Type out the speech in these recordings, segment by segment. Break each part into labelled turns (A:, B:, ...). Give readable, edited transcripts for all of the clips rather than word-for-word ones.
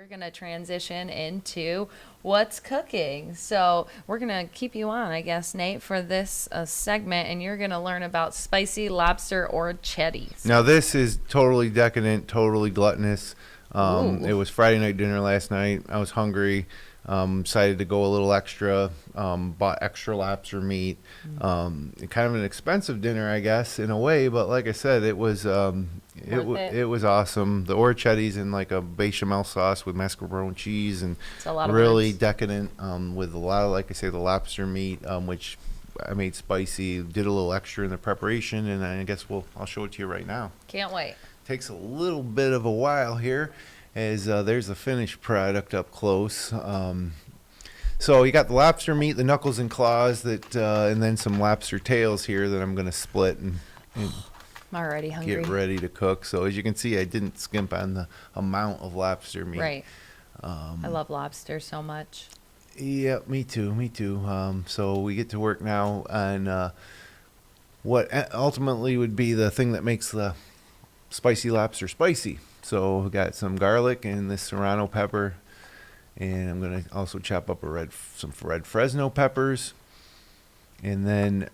A: we're going to transition into what's cooking. So we're going to keep you on, I guess, Nate, for this segment, and you're going to learn about spicy lobster orecchiette.
B: Now this is totally decadent, totally gluttonous.
A: Ooh.
B: It was Friday night dinner last night. I was hungry. Decided to go a little extra. Bought extra lobster meat. Kind of an expensive dinner, I guess, in a way. But like I said, it was it was awesome. The orecchiette's in like a bechamel sauce with mascarpone cheese and
A: It's a lot of
B: really
A: words.
B: decadent with a lot of, like I say, the lobster meat, which I made spicy. Did a little extra in the preparation, and I guess I'll show it to you right now.
A: Can't wait.
B: Takes a little bit of a while here, as there's the finished product up close. So you got the lobster meat, the knuckles and claws, and then some lobster tails here that I'm going to split and
A: I'm already hungry.
B: get ready to cook. So as you can see, I didn't skimp on the amount of lobster meat.
A: Right. I love lobster so much.
B: Yeah, me too. So we get to work now on what ultimately would be the thing that makes the spicy lobster spicy. So we got some garlic and this serrano pepper, and I'm gonna also chop up some red fresno peppers, and then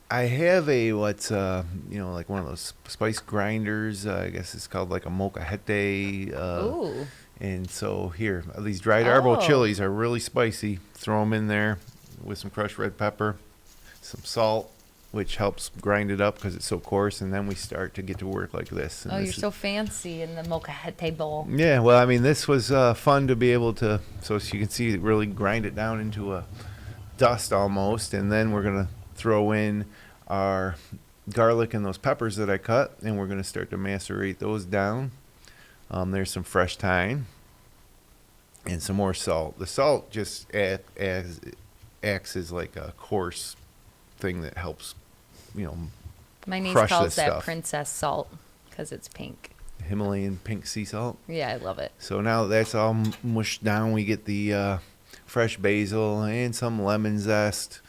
B: I have like one of those spice grinders. I guess it's called like a molcajete.
A: Ooh.
B: And so here, these dried arbol
A: Oh.
B: chilies are really spicy. Throw them in there with some crushed red pepper, some salt, which helps grind it up because it's so coarse. And then we start to get to work like this. And
A: Oh,
B: this
A: you're
B: is-
A: so fancy in the molcajete bowl.
B: Yeah, well, I mean, this was fun to be able to, so as you can see, really grind it down into a dust almost. And then we're going to throw in our garlic and those peppers that I cut, and we're going to start to macerate those down. There's some fresh thyme and some more salt. The salt just acts as like a coarse thing that helps,
A: My niece
B: crush
A: calls
B: this
A: that
B: stuff.
A: princess salt because it's pink.
B: Himalayan pink sea salt.
A: Yeah, I love it.
B: So now that's all mushed down, we get the fresh basil and some lemon zest,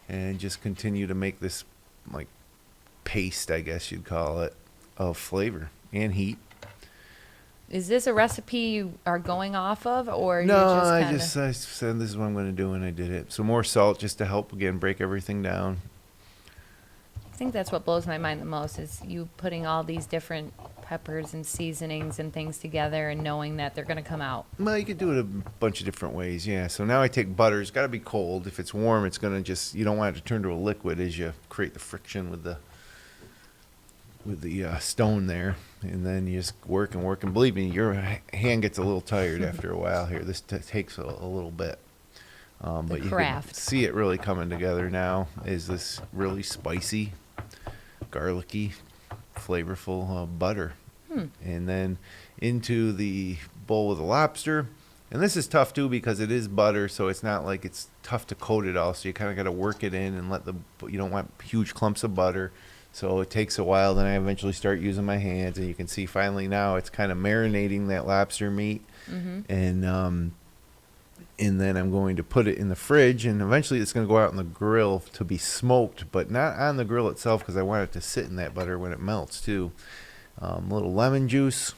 B: and just continue to make this like paste, I guess you'd call it, of flavor and heat.
A: Is this a recipe you are going off of, or
B: No,
A: you're just
B: I
A: kind
B: just
A: of?
B: I said this is what I'm going to do, and I did it. So more salt just to help again break everything down.
A: I think that's what blows my mind the most is you putting all these different peppers and seasonings and things together and knowing that they're going to come out.
B: Well, you could do it a bunch of different ways, yeah. So now I take butter. It's got to be cold. If it's warm, it's going to you don't want it to turn to a liquid as you create the friction with the stone there. And then you just work and work. And believe me, your hand gets a little tired after a while here. This takes a little bit. But you can
A: craft.
B: see it really coming together now. Is this really spicy, garlicky, flavorful butter. And then into the bowl with the lobster. And this is tough too because it is butter, so it's not like it's tough to coat it all. So you kind of got to work it in and you don't want huge clumps of butter. So it takes a while. Then I eventually start using my hands, and you can see finally now it's kind of marinating that lobster meat. And then I'm going to put it in the fridge, and eventually it's going to go out on the grill to be smoked, but not on the grill itself because I want it to sit in that butter when it melts too. A little lemon juice,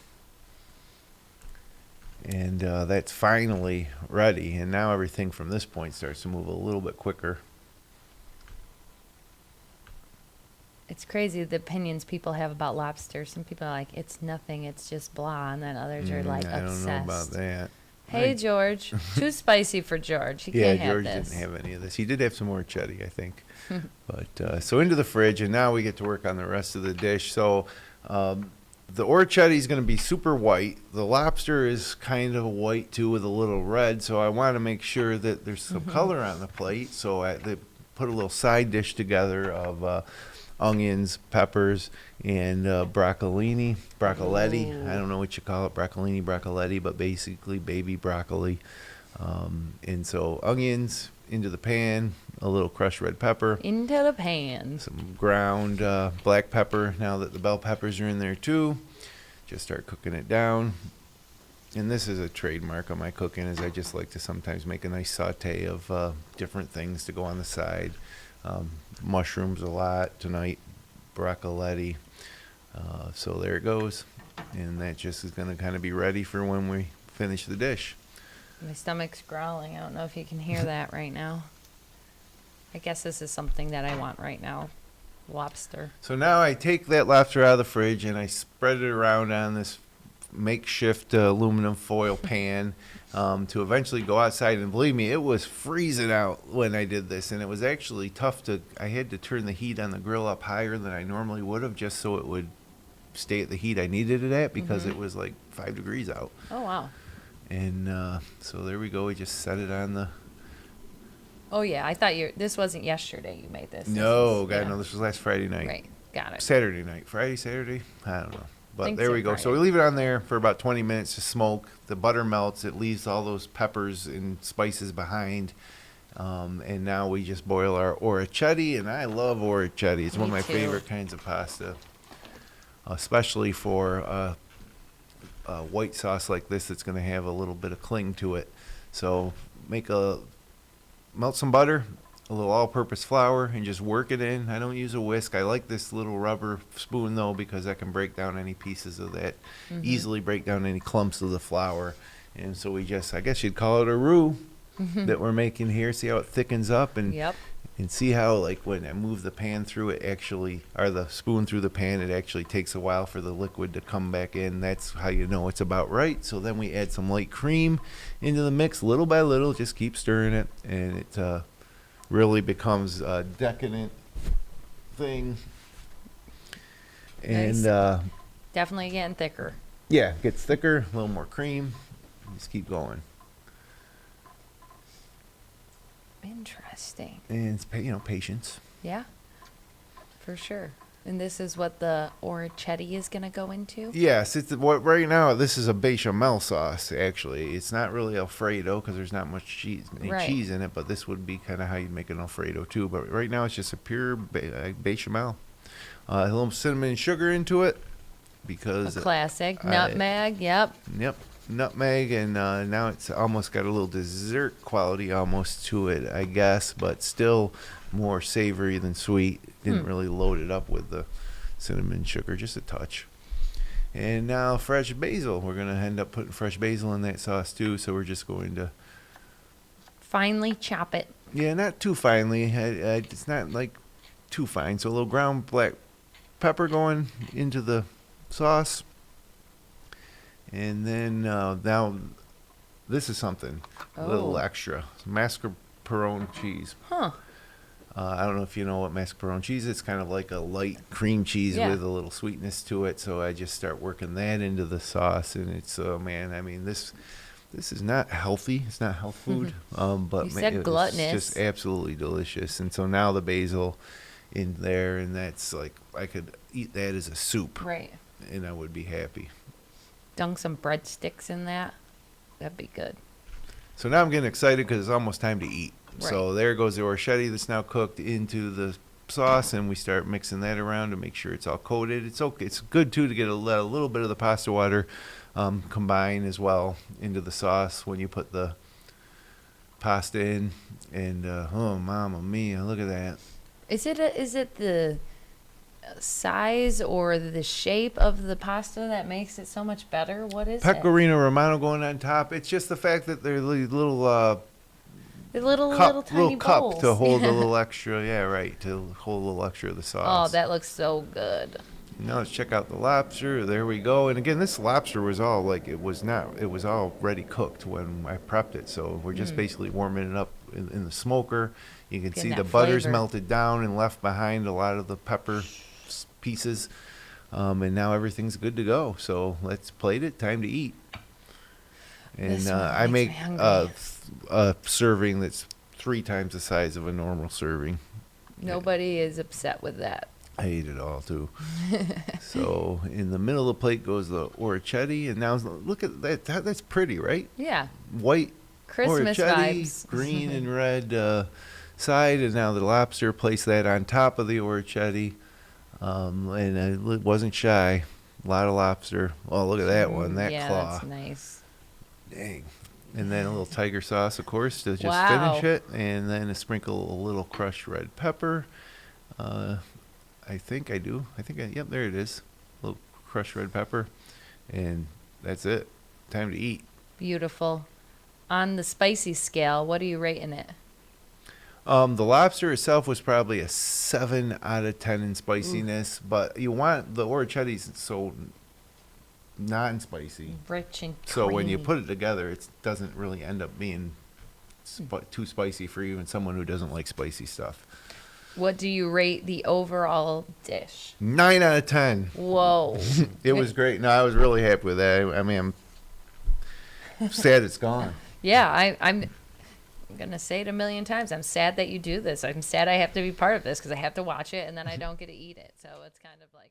B: and that's finally ready. And now everything from this point starts to move a little bit quicker.
A: It's crazy the opinions people have about lobster. Some people are like, it's nothing, it's just blah. And then others are like
B: I
A: obsessed.
B: don't know about that.
A: Hey, George. Too spicy for George. He
B: Yeah,
A: can't have
B: George
A: this.
B: didn't have any of this. He did have some more orecchiette, I think. But so into the fridge, and now we get to work on the rest of the dish. So the orecchiette is going to be super white. The lobster is kind of white too with a little red. So I want to make sure that there's some color on the plate. So they put a little side dish together of onions, peppers, and broccolini. I don't know what you call it, broccolini, but basically baby broccoli. And so onions into the pan, a little crushed red pepper,
A: Into the pan.
B: some ground black pepper. Now that the bell peppers are in there too, just start cooking it down. And this is a trademark of my cooking, is I just like to sometimes make a nice saute of different things to go on the side. Mushrooms a lot tonight, broccolini. So there it goes. And that just is going to kind of be ready for when we finish the dish.
A: My stomach's growling. I don't know if you can hear that right now. I guess this is something that I want right now. Lobster.
B: So now I take that lobster out of the fridge and I spread it around on this makeshift aluminum foil pan to eventually go outside. And believe me, it was freezing out when I did this, and it was actually tough to. I had to turn the heat on the grill up higher than I normally would have, just so it would stay at the heat I needed it at, because it was like 5 degrees out.
A: Oh, wow.
B: And so there we go. We just set it on the.
A: Oh, yeah. I thought this wasn't yesterday you made this.
B: No,
A: this is,
B: God, no. This was last Friday night.
A: Right. Got it.
B: Saturday night. Friday, Saturday? I don't know. But
A: Think
B: there
A: so,
B: we go. So
A: Friday.
B: we leave it on there for about 20 minutes to smoke. The butter melts. It leaves all those peppers and spices behind. And now we just boil our orecchiette, and I love orecchiette. It's one of my favorite kinds of pasta, especially for a white sauce like this that's going to have a little bit of cling to it. So melt some butter, a little all-purpose flour, and just work it in. I don't use a whisk. I like this little rubber spoon, though, because I can break down any pieces of that, easily break down any clumps of the flour. And so we just, I guess you'd call it a roux that we're making here. See how it thickens up, and and see how, like, when I move the pan through it, actually, or the spoon through the pan, it actually takes a while for the liquid to come back in. That's how you know it's about right. So then we add some light cream into the mix, little by little. Just keep stirring it, and it really becomes a decadent thing. And
A: definitely getting thicker.
B: yeah, it gets thicker, a little more cream. Just keep going.
A: Interesting.
B: And it's patience.
A: Yeah, for sure. And this is what the orecchiette is going to go into?
B: Yes, right now this is a bechamel sauce. Actually, it's not really Alfredo because there's not much cheese in it. But this would be kind of how you make an Alfredo too. But right now it's just a pure bechamel. A little cinnamon and sugar into it because
A: a classic nutmeg. Yep.
B: Nutmeg, and now it's almost got a little dessert quality almost to it, I guess, but still more savory than sweet. Didn't really load it up with the cinnamon sugar, just a touch. And now fresh basil. We're going to end up putting fresh basil in that sauce too, so we're just going to
A: finely chop it.
B: Yeah, not too finely. It's not like too fine. So a little ground black pepper going into the sauce. And then now this is something a little extra. Mascarpone cheese.
A: Huh.
B: I don't know if you know what mascarpone cheese is. It's kind of like a light cream cheese with a little sweetness to it. So I just start working that into the sauce. And it's, man, I mean, this is not healthy. It's not health food. But
A: you said gluttonous.
B: It's just absolutely delicious. And so now the basil in there, and that's like, I could eat that as a soup.
A: Right.
B: And I would be happy.
A: Dunk some breadsticks in that. That'd be good.
B: So now I'm getting excited because it's almost time to eat.
A: Right.
B: So there goes the orecchiette that's now cooked into the sauce, and we start mixing that around to make sure it's all coated. It's okay. It's good too to get a little bit of the pasta water combine as well into the sauce when you put the pasta in. And oh, mamma mia, look at that.
A: Is it the size or the shape of the pasta that makes it so much better? What is
B: Pecorino Romano going on top. It's just the fact that they're little
A: little tiny
B: cup
A: bowls
B: to hold a little extra. Yeah, right, to hold a little extra of the sauce.
A: Oh, that looks so good.
B: Now let's check out the lobster. There we go. And again, this lobster was all like it was already cooked when I prepped it. So we're just basically warming it up in the smoker. You can see the butter's melted down and left behind a lot of the pepper pieces, and now everything's good to go. So let's plate it. Time to eat. And I make a serving that's 3 times the size of a normal serving.
A: Nobody is upset with that.
B: I ate it all too. So in the middle of the plate goes the orecchiette, and now look at that. That's pretty, right?
A: Yeah.
B: White
A: Christmas
B: orecchiette,
A: vibes.
B: green and red side, and now the lobster. Place that on top of the orecchiette. And I wasn't shy. A lot of lobster. Oh, look at that one. That claw.
A: That's nice.
B: Dang. And then a little tiger sauce, of course, to just finish it. And then a little crushed red pepper. I think I do. Yep, there it is. A little crushed red pepper. And that's it. Time to eat.
A: Beautiful. On the spicy scale, what are you rating it?
B: The lobster itself was probably a 7 out of 10 in spiciness, but you want the orecchiette's so non spicy.
A: Rich and creamy.
B: So when you put it together, it doesn't really end up being too spicy for even someone who doesn't like spicy stuff.
A: What do you rate the overall dish?
B: 9 out of 10.
A: Whoa.
B: It was great. No, I was really happy with that. I mean, I'm sad it's gone.
A: Yeah, I'm going to say it a million times. I'm sad that you do this. I'm sad I have to be part of this because I have to watch it and then I don't get to eat it. So it's kind of like...